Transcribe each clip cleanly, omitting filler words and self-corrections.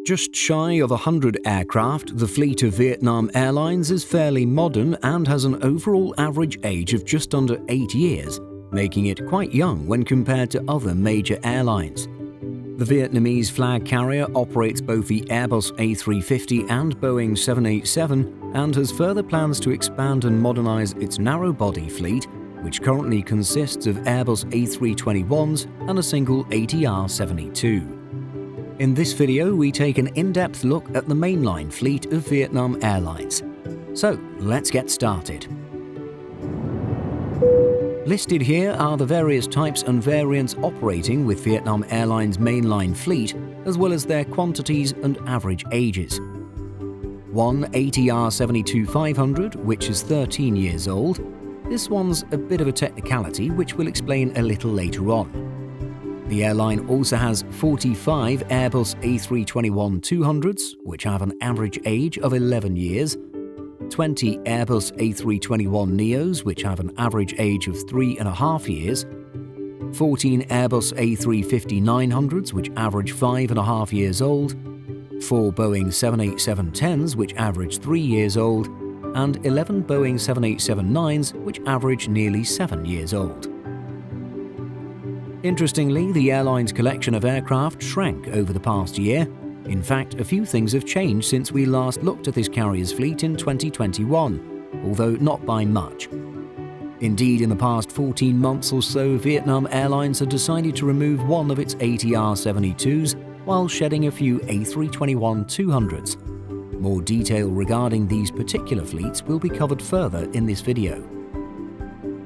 Just shy of 100 aircraft, the fleet of Vietnam Airlines is fairly modern and has an overall average age of just under 8 years, making it quite young when compared to other major airlines. The Vietnamese flag carrier operates both the Airbus A350 and Boeing 787 and has further plans to expand and modernize its narrow-body fleet, which currently consists of Airbus A321s and a single ATR 72. In this video, we take an in-depth look at the mainline fleet of Vietnam Airlines. So, let's get started. Listed here are the various types and variants operating with Vietnam Airlines' mainline fleet, as well as their quantities and average ages. 1 ATR 72-500, which is 13 years old. This one's a bit of a technicality, which we'll explain a little later on. The airline also has 45 Airbus A321-200s, which have an average age of 11 years, 20 Airbus A321neos, which have an average age of 3.5 years, 14 Airbus A350-900s, which average 5.5 years old, 4 Boeing 787-10s, which average 3 years old, and 11 Boeing 787-9s, which average nearly 7 years old. Interestingly, the airline's collection of aircraft shrank over the past year. In fact, a few things have changed since we last looked at this carrier's fleet in 2021, although not by much. Indeed, in the past 14 months or so, Vietnam Airlines had decided to remove one of its ATR 72s while shedding a few A321-200s. More detail regarding these particular fleets will be covered further in this video.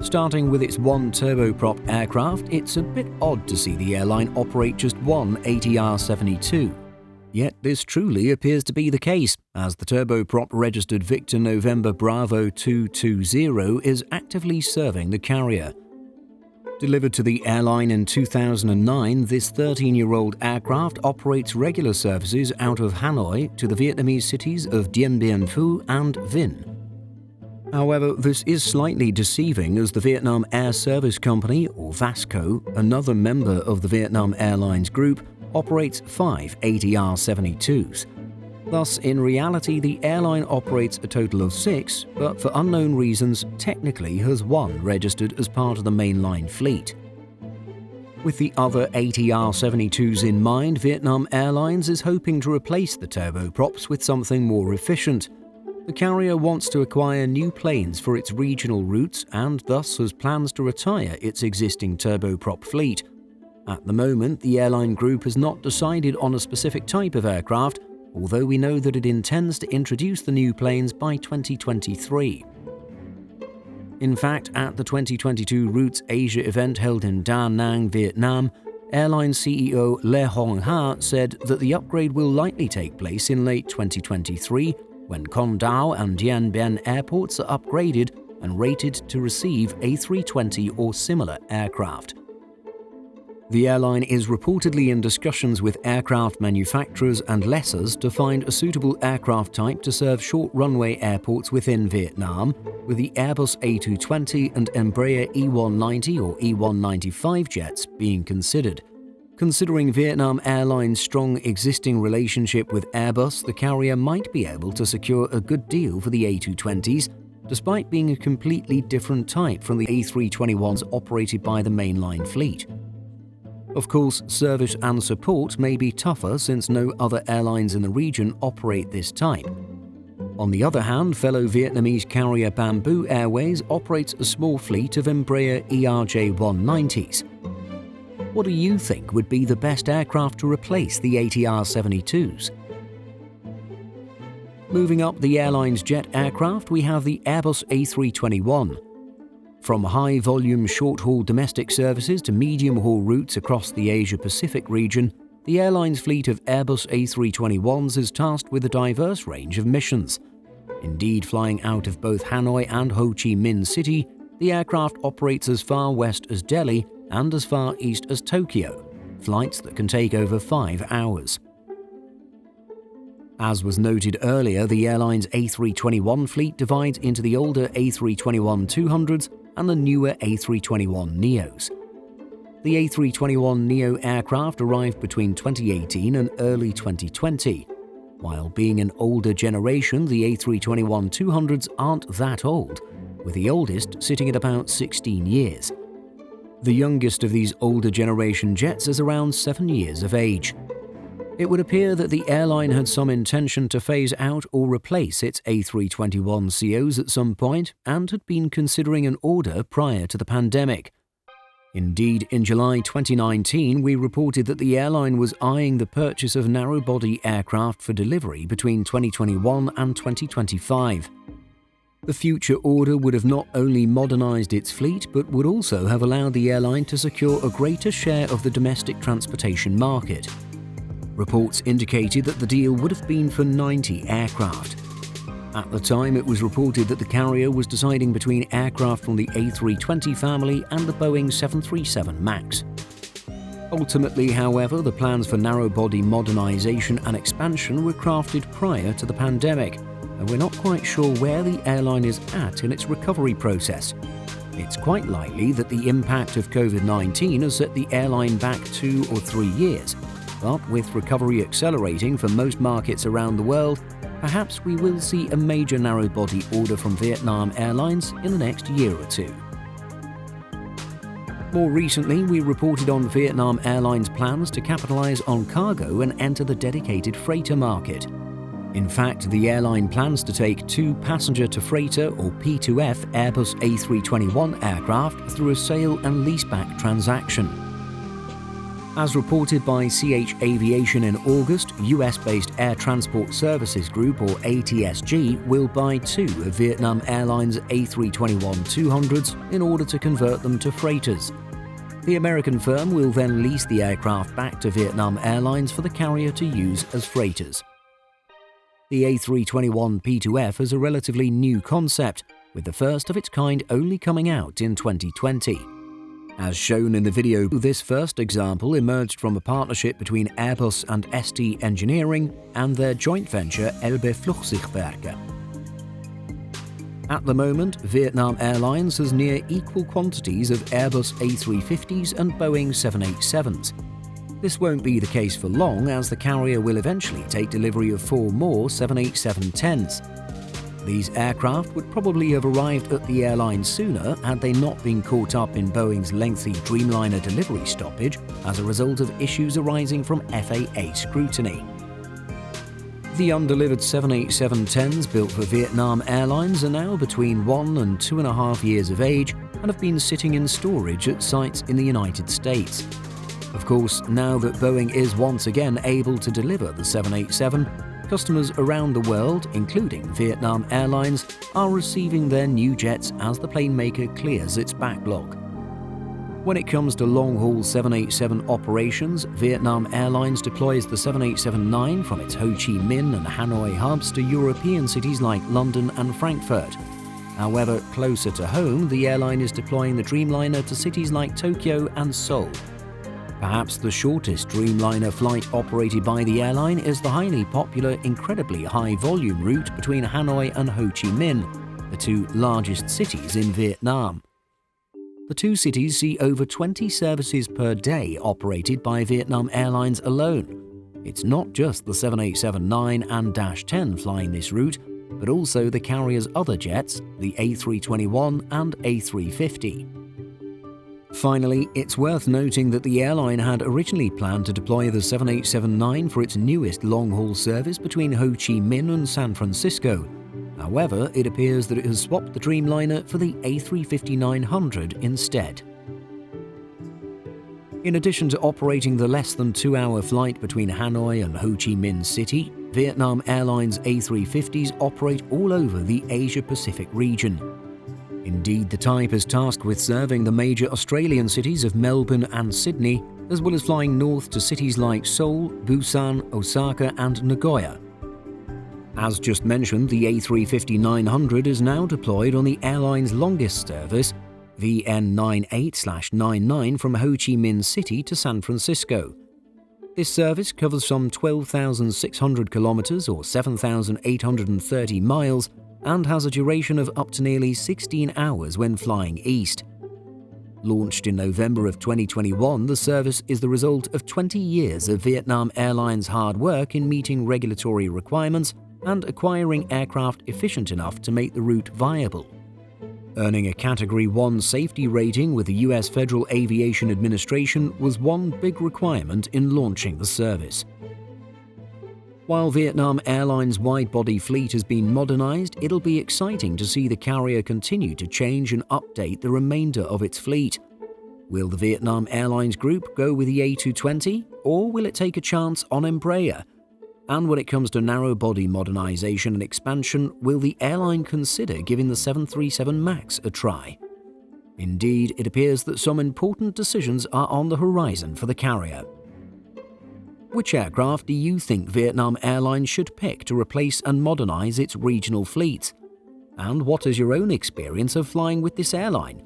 Starting with its one turboprop aircraft, it's a bit odd to see the airline operate just one ATR 72. Yet this truly appears to be the case, as the turboprop registered Victor November Bravo 220 is actively serving the carrier. Delivered to the airline in 2009, this 13-year-old aircraft operates regular services out of Hanoi to the Vietnamese cities of Dien Bien Phu and Vinh. However, this is slightly deceiving, as the Vietnam Air Service Company, or VASCO, another member of the Vietnam Airlines group, operates 5 ATR 72s. Thus, in reality, the airline operates a total of 6, but for unknown reasons, technically has 1 registered as part of the mainline fleet. With the other ATR 72s in mind, Vietnam Airlines is hoping to replace the turboprops with something more efficient. The carrier wants to acquire new planes for its regional routes and thus has plans to retire its existing turboprop fleet. At the moment, the airline group has not decided on a specific type of aircraft, although we know that it intends to introduce the new planes by 2023. In fact, at the 2022 Roots Asia event held in Da Nang, Vietnam, airline CEO Le Hong Ha said that the upgrade will likely take place in late 2023, when Con Dao and Dien Bien airports are upgraded and rated to receive A320 or similar aircraft. The airline is reportedly in discussions with aircraft manufacturers and lessors to find a suitable aircraft type to serve short runway airports within Vietnam, with the Airbus A220 and Embraer E190 or E195 jets being considered. Considering Vietnam Airlines' strong existing relationship with Airbus, the carrier might be able to secure a good deal for the A220s, despite being a completely different type from the A321s operated by the mainline fleet. Of course, service and support may be tougher since no other airlines in the region operate this type. On the other hand, fellow Vietnamese carrier Bamboo Airways operates a small fleet of Embraer ERJ-190s. What do you think would be the best aircraft to replace the ATR 72s? Moving up the airline's jet aircraft, we have the Airbus A321. From high-volume short-haul domestic services to medium-haul routes across the Asia-Pacific region, the airline's fleet of Airbus A321s is tasked with a diverse range of missions. Indeed, flying out of both Hanoi and Ho Chi Minh City, the aircraft operates as far west as Delhi and as far east as Tokyo, flights that can take over 5 hours. As was noted earlier, the airline's A321 fleet divides into the older A321-200s and the newer A321neos. The A321neo aircraft arrived between 2018 and early 2020. While being an older generation, the A321-200s aren't that old, with the oldest sitting at about 16 years. The youngest of these older generation jets is around 7 years of age. It would appear that the airline had some intention to phase out or replace its A321ceos at some point and had been considering an order prior to the pandemic. Indeed, in July 2019, we reported that the airline was eyeing the purchase of narrow-body aircraft for delivery between 2021 and 2025. The future order would have not only modernized its fleet, but would also have allowed the airline to secure a greater share of the domestic transportation market. Reports indicated that the deal would have been for 90 aircraft. At the time, it was reported that the carrier was deciding between aircraft from the A320 family and the Boeing 737 MAX. Ultimately, however, the plans for narrow-body modernization and expansion were crafted prior to the pandemic, and we're not quite sure where the airline is at in its recovery process. It's quite likely that the impact of COVID-19 has set the airline back 2 or 3 years, but with recovery accelerating for most markets around the world, perhaps we will see a major narrow-body order from Vietnam Airlines in the next year or two. More recently, we reported on Vietnam Airlines' plans to capitalize on cargo and enter the dedicated freighter market. In fact, the airline plans to take 2 passenger-to-freighter or P2F Airbus A321 aircraft through a sale and leaseback transaction. As reported by CH Aviation in August, US-based Air Transport Services Group, or ATSG, will buy 2 of Vietnam Airlines' A321-200s in order to convert them to freighters. The American firm will then lease the aircraft back to Vietnam Airlines for the carrier to use as freighters. The A321 P2F is a relatively new concept, with the first of its kind only coming out in 2020. As shown in the video, this first example emerged from a partnership between Airbus and ST Engineering and their joint venture Elbe Flugzeugwerke. At the moment, Vietnam Airlines has near equal quantities of Airbus A350s and Boeing 787s. This won't be the case for long, as the carrier will eventually take delivery of 4 more 787-10s. These aircraft would probably have arrived at the airline sooner had they not been caught up in Boeing's lengthy Dreamliner delivery stoppage as a result of issues arising from FAA scrutiny. The undelivered 787-10s built for Vietnam Airlines are now between 1 and 2.5 years of age and have been sitting in storage at sites in the United States. Of course, now that Boeing is once again able to deliver the 787, customers around the world, including Vietnam Airlines, are receiving their new jets as the plane maker clears its backlog. When it comes to long-haul 787 operations, Vietnam Airlines deploys the 787-9 from its Ho Chi Minh and Hanoi hubs to European cities like London and Frankfurt. However, closer to home, the airline is deploying the Dreamliner to cities like Tokyo and Seoul. Perhaps the shortest Dreamliner flight operated by the airline is the highly popular, incredibly high-volume route between Hanoi and Ho Chi Minh, the 2 largest cities in Vietnam. The 2 cities see over 20 services per day operated by Vietnam Airlines alone. It's not just the 787-9 and -10 flying this route, but also the carrier's other jets, the A321 and A350. Finally, it's worth noting that the airline had originally planned to deploy the 787-9 for its newest long-haul service between Ho Chi Minh and San Francisco. However, it appears that it has swapped the Dreamliner for the A350-900 instead. In addition to operating the less than 2-hour flight between Hanoi and Ho Chi Minh City, Vietnam Airlines A350s operate all over the Asia-Pacific region. Indeed, the type is tasked with serving the major Australian cities of Melbourne and Sydney, as well as flying north to cities like Seoul, Busan, Osaka and Nagoya. As just mentioned, the A350-900 is now deployed on the airline's longest service, VN98/99 from Ho Chi Minh City to San Francisco. This service covers some 12,600 kilometers or 7,830 miles and has a duration of up to nearly 16 hours when flying east. Launched in November of 2021, the service is the result of 20 years of Vietnam Airlines' hard work in meeting regulatory requirements and acquiring aircraft efficient enough to make the route viable. Earning a Category 1 safety rating with the U.S. Federal Aviation Administration was one big requirement in launching the service. While Vietnam Airlines' wide-body fleet has been modernized, it'll be exciting to see the carrier continue to change and update the remainder of its fleet. Will the Vietnam Airlines Group go with the A220, or will it take a chance on Embraer? And when it comes to narrow-body modernization and expansion, will the airline consider giving the 737 MAX a try? Indeed, it appears that some important decisions are on the horizon for the carrier. Which aircraft do you think Vietnam Airlines should pick to replace and modernize its regional fleet? And what is your own experience of flying with this airline?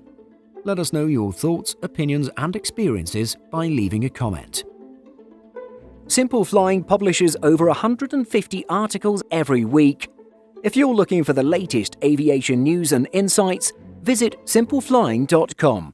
Let us know your thoughts, opinions, and experiences by leaving a comment. Simple Flying publishes over 150 articles every week. If you're looking for the latest aviation news and insights, visit simpleflying.com.